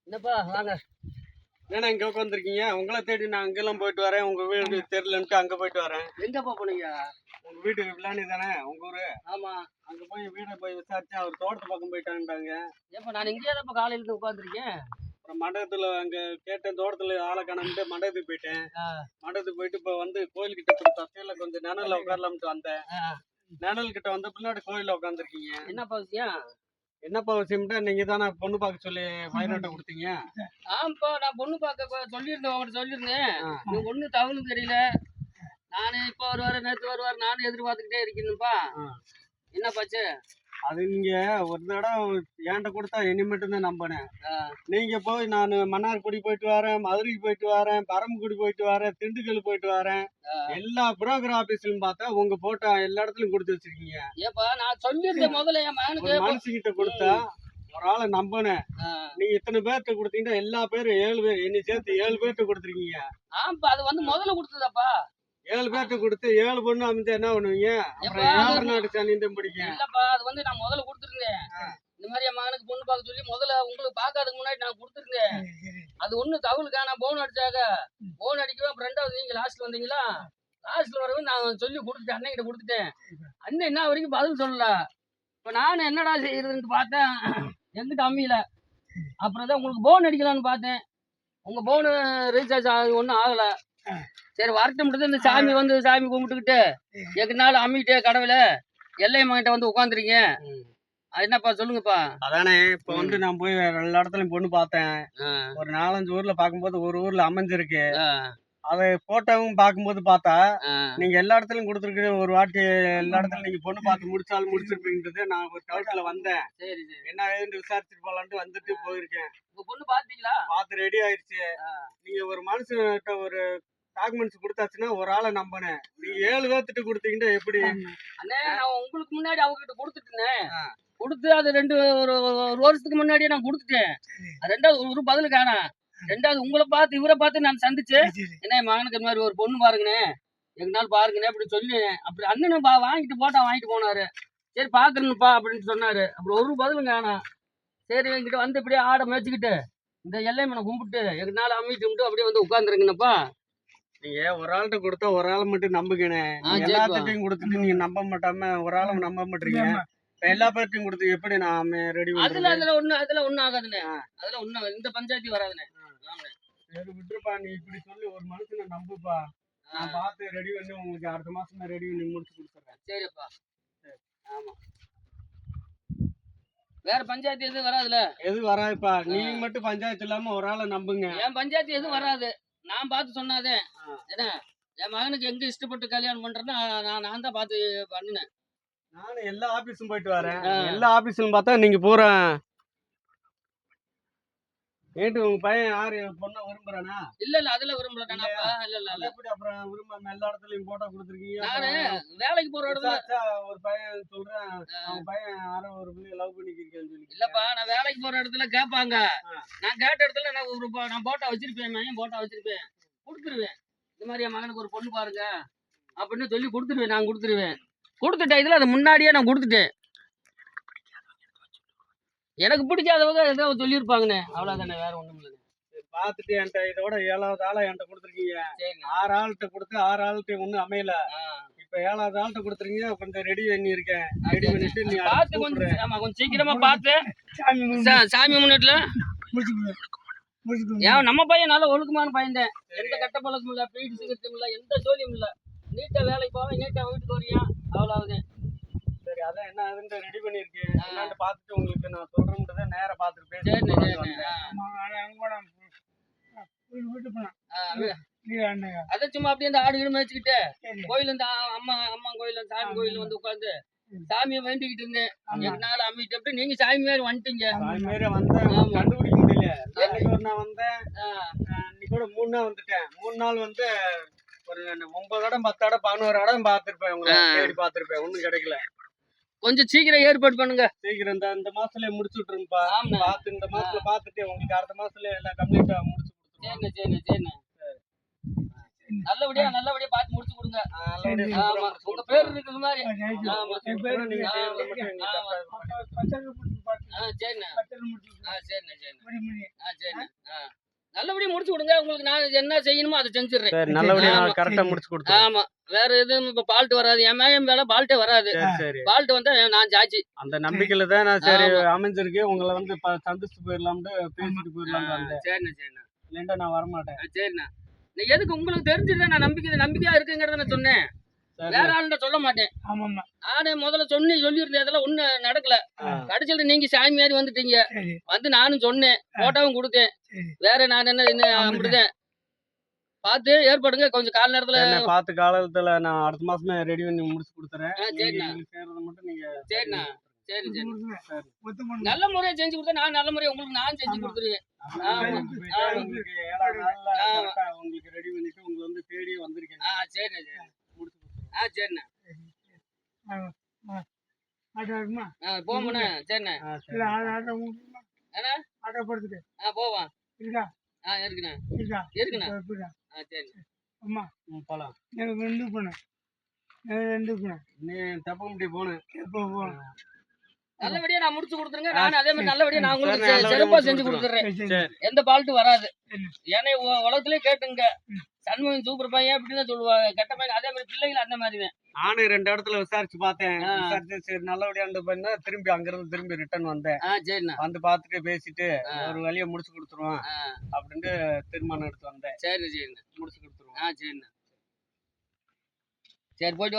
என்னப்பா வாங்க. ஏன்னா இங்க உட்காந்துருக்கீங்க? உங்களை தேடி நான் அங்கெல்லாம் போயிட்டு வரேன். உங்க வீடு தெரியலன்ட்டு அங்க போயிட்டு வரேன். எங்கப்பா போனீங்க? உங்க வீட்டுக்கு விளாணி தானே உங்க ஊரு? ஆமா. அங்க போய் வீடை போய் விசாரிச்சேன். அவர் தோட்டத்து பக்கம் போயிட்டாங்கட்டாங்க. ஏப்பா நான் இங்கேயே தான் காலையில இருந்து உட்காந்துருக்கேன். அப்புறம் மண்டபத்துல அங்க கேட்டேன், தோட்டத்துல ஆளை காணாமட்டு மண்டபத்துக்கு போயிட்டேன். மண்டபத்துக்கு போயிட்டு இப்ப வந்து கோயில்கிட்ட தசையில கொஞ்சம் நிழல்ல உட்காரலாம்ட்டு வந்தேன். நிழல் கிட்ட வந்த பின்னாடி கோயில்ல உட்காந்துருக்கீங்க. என்னப்பா விஷயம்? என்னப்பா விஷயம்ட்டா நீங்க தானே பொண்ணு பார்க்க சொல்லி வயிறாட்ட கொடுத்தீங்க? ஆமாப்பா நான் பொண்ணு பார்க்க சொல்லியிருந்தேன், உங்கள்கிட்ட சொல்லியிருந்தேன். நீ ஒண்ணு தகவலும் தெரியல. நானு இப்ப வருவாரு நேற்று வருவாரு நானும் எதிர்பார்த்துக்கிட்டே இருக்கேன்னுப்பா. என்னப்பாச்சு? அது நீங்க ஒரு தடவை என்கிட்ட கொடுத்தா இனி மட்டும்தான் நம்பினேன். நீங்க போய் நான் மன்னார்குடி போயிட்டு வரேன், மதுரைக்கு போயிட்டு வரேன், பரமக்குடி போயிட்டு வரேன், திண்டுக்கல் போயிட்டு வரேன், எல்லா புரோக்கர் ஆபீஸ்லயும் பார்த்தா உங்க போட்டோ எல்லா இடத்துலயும் கொடுத்து வச்சிருக்கீங்க. ஏப்பா நான் சொல்லியிருந்தேன் முதல்ல என் மகனுக்கு. மனுஷங்கிட்ட கொடுத்தா ஒரு ஆளை நம்பினேன். நீங்க இத்தனை பேர்த்த கொடுத்தீங்கன்னா எல்லா பேரும் 7 பேர் என்னை சேர்த்து 7 பேர்த்த கொடுத்துருக்கீங்க. ஆமாப்பா அது வந்து முதல்ல கொடுத்ததாப்பா. 7 பேர்த்த கொடுத்து 7 பொண்ணு அமைஞ்சா என்ன பண்ணுவீங்க? அப்புறம் நாடு சனியும் பிடிக்கும். இல்லப்பா அது வந்து நான் முதல்ல கொடுத்துருந்தேன். இந்த மாதிரி என் மகனுக்கு பொண்ணு பார்க்க சொல்லி முதல்ல உங்களுக்கு பார்க்காதுக்கு முன்னாடி நான் கொடுத்துருந்தேன். அது ஒண்ணு தகவலுக்கா நான் போன் அடிச்சாங்க. போன் அடிக்கவே அப்புறம் 2வது நீங்க லாஸ்ட்ல வந்தீங்களா? லாஸ்ட்ல வரவும் நான் சொல்லி கொடுத்துட்டேன், அண்ணன் கிட்ட கொடுத்துட்டேன். அண்ணன் என்ன வரைக்கும் பதில் சொல்லல. இப்ப நானும் என்னடா செய்யறதுன்னு பார்த்தேன், எங்கிட்ட அம்மியில. அப்புறம் தான் உங்களுக்கு போன் அடிக்கலான்னு பார்த்தேன். உங்க போனு ரீசார்ஜ் ஒன்றும் ஆகல. சரி வரட்டும், இந்த சாமி வந்து சாமி கும்பிட்டுக்கிட்டு எங்கனாலும் அம்மிட்டே கடவுள எல்லை மகிட்ட வந்து உட்காந்துருக்கீங்க. என்னப்பா சொல்லுங்கப்பா. அதானே இப்ப வந்து நான் போய் எல்லா இடத்துலயும் பொண்ணு பார்த்தேன். ஒரு 4-5 ஊர்ல பார்க்கும்போது ஒரு ஊர்ல அமைஞ்சிருக்கு. அதை போட்டோவும் பார்க்கும்போது பார்த்தா நீங்க எல்லா இடத்துலயும் கொடுத்துருக்க. ஒரு வாட்டி எல்லா இடத்துலயும் நீங்க பொண்ணு பார்த்து முடிச்சாலும் முடிச்சிருப்பீங்கிறது நான் ஒரு டவுட்ல வந்தேன். சரி சரி என்ன ஏதுன்னு விசாரிச்சுட்டு போலான்ட்டு வந்துட்டு போயிருக்கேன். உங்க பொண்ணு பாத்தீங்களா? பார்த்து ரெடி ஆயிடுச்சு. நீங்க ஒரு மனுஷன்கிட்ட ஒரு டாக்குமெண்ட்ஸ் கொடுத்தாச்சுன்னா ஒரு ஆளை நம்பினேன். நீங்க 7 பேர்த்திட்டு கொடுத்தீங்கன்னா எப்படி? அண்ணே நான் உங்களுக்கு முன்னாடி அவங்ககிட்ட கொடுத்துட்டேன். கொடுத்து அது ஒரு வருஷத்துக்கு முன்னாடியே நான் கொடுத்துட்டேன். 2வது ஒரு பதில் காணா. 2வது உங்களை பார்த்து இவரை பார்த்து நான் சந்திச்சு என்ன மகனுக்கு இந்த மாதிரி ஒரு பொண்ணு பாருங்கண்ணே எங்கனாலும் பாருங்கண்ணே அப்படின்னு சொல்லி அப்படி அண்ணனும் வாங்கிட்டு போனாரு. சரி பாக்குறேன்னுப்பா அப்படின்னு சொன்னாரு. அப்புறம் ஒரு பதிலும் காணா. சரி என்கிட்ட வந்து இப்படியே ஆடை மேய்ச்சிக்கிட்டு இந்த எல்லை மனை கும்பிட்டு எங்கனாலும் அம்மிட்டு அப்படியே வந்து உட்காந்துருங்கண்ணப்பா. நீங்க ஒரு ஆள்கிட்ட கொடுத்தா ஒரு ஆளை மட்டும் நம்புங்கண்ணே. எல்லாத்துட்டையும் கொடுத்துட்டு நீங்க நம்ப மாட்டாம ஒரு ஆளை நம்ப மாட்டீங்க. எல்லா பேர்ட்டையும் கொடுத்து எப்படி நான் ரெடி அதுல ஒண்ணு ஆகாதுண்ணே. அதுல ஒண்ணு இந்த பஞ்சாயத்து வராதுண்ணே. சரி விட்டுருப்பா, நீ இப்படி சொல்லி ஒரு மனுஷனை நம்புப்பா. நான் பார்த்து ரெடி பண்ணி உங்களுக்கு அடுத்த மாசம் ரெடி பண்ணி முடிச்சு கொடுத்துறேன். சரிப்பா. ஆமா வேற பஞ்சாயத்து எதுவும் வராதுல? எதுவும் வராதுப்பா. நீங்க மட்டும் பஞ்சாயத்து இல்லாம ஒரு ஆளை நம்புங்க. என் பஞ்சாயத்து எதுவும் வராது. நான் பார்த்து சொன்னாதே. என்ன என் மகனுக்கு எங்க இஷ்டப்பட்டு கல்யாணம் பண்றேன்னா நான் தான் பார்த்து பண்ணினேன். நானும் எல்லா ஆபீஸும் போயிட்டு வரேன். எல்லா ஆபீஸ்லயும் பார்த்தா நீங்க பூரா ஏட்டு உங்க பையன் யாரு பொண்ணை விரும்புறானா? இல்ல அதுல விரும்பல. இல்ல எப்படி அப்புறம் விரும்பாம எல்லா இடத்துலயும் போட்டோ கொடுத்துருக்கீங்க? நானு வேலைக்கு போற இடத்துல ஒரு பையன் சொல்றேன், அவன் பையன் யாரும் ஒரு பிள்ளைய லவ் பண்ணிக்கிறேன்னு சொல்லி. இல்லப்பா நான் வேலைக்கு போற இடத்துல கேட்பாங்க. நான் கேட்ட இடத்துல நான் போட்டோ வச்சிருப்பேன், மையம் போட்டோ வச்சிருப்பேன், கொடுத்துருவேன். இந்த மாதிரி என் மகனுக்கு ஒரு பொண்ணு பாருங்க அப்படின்னு சொல்லி கொடுத்துருவேன். நான் கொடுத்துட்டேன். இதுல அது முன்னாடியே நான் கொடுத்துட்டேன். எனக்கு பிடிக்காதவங்க ஏதோ சொல்லியிருப்பாங்கண்ணே, அவ்வளவுதானே, வேற ஒண்ணும் இல்லைண்ணே. பார்த்துட்டு என்கிட்ட இதோட 7வது ஆளா என்கிட்ட கொடுத்துருக்கீங்க. 6 ஆள்கிட்ட கொடுத்து 6 ஆள்கிட்ட ஒன்றும் அமையல. இப்ப 7வது ஆள்கிட்ட கொடுத்துருக்கீங்க. கொஞ்சம் ரெடி பண்ணி இருக்கேன். ரெடி பண்ணிட்டு நீ பார்த்து கொஞ்சம் சீக்கிரமா பார்த்து சாமி முன்னாடில ஏன் நம்ம பையன் நல்ல ஒழுக்கமான பையன் தான். எந்த கட்ட பழக்கம் இல்ல, பீடி சிகரெட்டும் இல்ல, எந்த ஜோலியும் இல்ல. நீட்டா வேலைக்கு போவேன், நீட்டா வீட்டுக்கு வரியா, அவ்வளவுதான். சரி அதான் என்ன அதுன்னு ரெடி பண்ணிருக்கேன். என்னன்னு பார்த்துட்டு உங்களுக்கு நான் சொல்றேன். நேர பார்த்துட்டு அதை சும்மா அப்படியே இந்த ஆடுகளும் மேய்ச்சிக்கிட்டு கோயில் இந்த அம்மா கோயில் சாமி கோயில் வந்து உட்காந்து சாமியை வேண்டிக்கிட்டு இருந்தேன். எங்கனால அம்மிட்டு அப்படி நீங்க சாமி மாரி வந்துட்டீங்க. சாமி மாரி வந்தேன், கண்டுபிடிக்க முடியல. நான் வந்தேன் இன்னைக்கு கூட 3 நாள் வந்துட்டேன். 3 நாள் வந்து ஒரு 9 இடம் 10 இடம் 11 இடம் பார்த்துருப்பேன். உங்களை தேடி பார்த்துருப்பேன், ஒன்றும் கிடைக்கல. கொஞ்சம் சீக்கிரம் ஏற்பாடு பண்ணுங்க. சீக்கிரம் இந்த மாசத்துல முடிச்சு விட்டுருங்கப்பா. பார்த்து இந்த மாசத்துல பார்த்துட்டு உங்களுக்கு அடுத்த மாசத்துல எல்லாம் கம்ப்ளீட்டா முடிச்சு கொடுத்துருங்க. சரிண்ணே. நல்லபடியா பார்த்து முடிச்சு கொடுங்க. உங்க பேர் இருக்குது மாதிரி. சரிண்ணா பத்திரம் முடிச்சு சரிண்ணா சரிண்ணா மணி சரிண்ணா நல்லபடியா முடிச்சு கொடுங்க. உங்களுக்கு நான் என்ன செய்யணுமோ அதை செஞ்சிடுறேன். சரி நல்லபடியா ஆமா. நான் கரெக்டா முடிச்சு கொடுத்துறேன். ஆமா, வேற எதுவும் இப்ப பால்ட் வராது. என் மேல பால்ட்டே வராது. சரி சரி பால்ட் வந்தா நான் ஜாச்சி. அந்த நம்பிக்கையில தான் நான் சரி ஆமா. அமைஞ்சிருக்கு. உங்களை வந்து சந்திச்சு போயிடலாம்னு பேசிட்டு போயிடலாம்னு வந்தேன். சரிண்ணா சரிண்ணா இல்லைன்னா நான் வரமாட்டேன். சரிண்ணா. நீ எதுக்கு உங்களுக்கு தெரிஞ்சுதான் நான் நம்பிக்கையா இருக்குங்கிறத நான் சொன்னேன். சரி. வேற ஆளுண்ட சொல்ல மாட்டேன். ஆமாம்மா நானே முதல்ல சொல்லியிருந்தேன். அதெல்லாம் ஒண்ணும் நடக்கல. கடைசியில நீங்க சாமி மாதிரி வந்துட்டீங்க. சரி வந்து நானும் சொன்னேன், போட்டோவும் கொடுத்தேன். சரி வேற நான் என்ன அப்படிதான் பார்த்து ஏற்பாடுங்க. கொஞ்சம் கால நேரத்துல சரி, பார்த்து காலத்துல நான் அடுத்த மாசமே ரெடி பண்ணி முடிச்சு கொடுத்துறேன். சரிண்ணா சேர்றத மட்டும் நீங்க சரிண்ணா சரி சரி மொத்தம் பண்ணு. நல்ல முறையா செஞ்சு கொடுத்தா நான் நல்ல முறையா உங்களுக்கு நான் செஞ்சு கொடுத்துருவேன். ஆமா. உங்களுக்கு 7 நாள்ல correct ஆ உங்களுக்கு ரெடி பண்ணிட்டு உங்களை வந்து தேடி வந்திருக்கேன். சரிண்ணா சரி முடிச்சு கொடுத்துறேன். சரிண்ணா ஆட்டோ இருக்குமா போங்கண்ணா. சரிண்ணா சரி. இல்லை ஆட்டோ உங்களுக்கு ஏண்ணா ஆட்டோ படுத்துட்டு போவான். இருக்கா இருக்குண்ணா இருக்கா இருக்குண்ணா எப்படிடா சரி அம்மா போலாம். எனக்கு 2 போனேன் எனக்கு 2 போனேன் நீ தப்பமுடி போனேன். எப்போ போனேன் நல்லபடியா நான் முடிச்சு கொடுத்துருங்க. நான் அதே மாதிரி நல்லபடியா நான் உங்களுக்கு சரி, நல்லபடியா சிறப்பா முடிச்சு செஞ்சு கொடுத்துறேன். கொடுத்துறேன். சரி. எந்த ஃபால்ட்டும் வராது. சரி. ஏன்னா உலகத்திலேயே கேட்டுங்க, சண்முகம் சூப்பர் பையன் அப்படின்னு தான் சொல்லுவாங்க. கெட்ட பையன் அதே மாதிரி பிள்ளைங்க அந்த மாதிரி தான். நானும் 2 இடத்துல விசாரிச்சு பார்த்தேன். விசாரிச்சு சரி நல்லபடியா இருந்து பண்ணா திரும்பி அங்கிருந்து திரும்பி ரிட்டர்ன் வந்தேன். சரிண்ணா வந்து பார்த்துட்டு பேசிட்டு ஒரு வழியா முடிச்சு கொடுத்துருவோம் அப்படின்ட்டு தீர்மானம் எடுத்து வந்தேன். சரிண்ணா சரிண்ணா முடிச்சு கொடுத்துருவோம். சரிண்ணா சரி போயிட்டு வரேன்.